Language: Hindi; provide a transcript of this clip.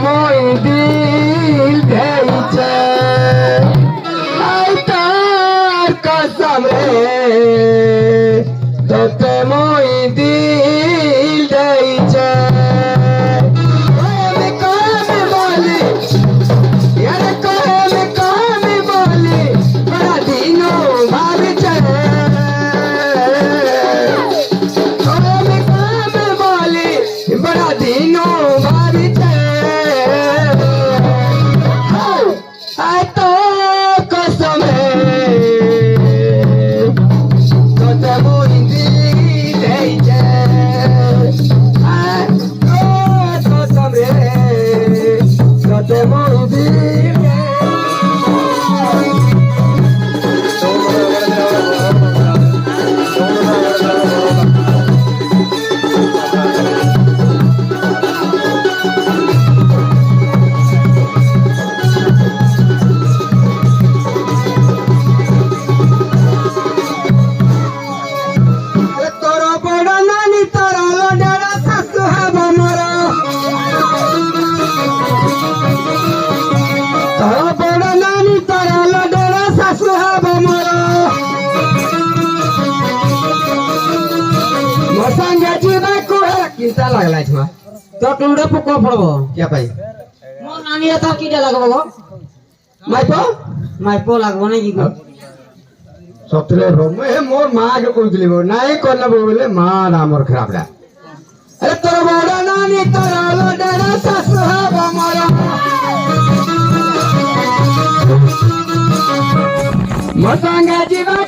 মই দিল ভেইছে আই তার কসমে তোতে মই দিল দেইছে किंता लागला छमा तो टुडे पको पड़बो क्या भाई मोर नानी था कीटा लागबो गो माइपो लागबो नै की सतरे रोमे मोर मां के कोइ दिलिबो नाइ करना बोले मां नामर खराब ला अरे तोर बड़ा नानी तोर लडरा सासु हबो मोर मसंगे जीवा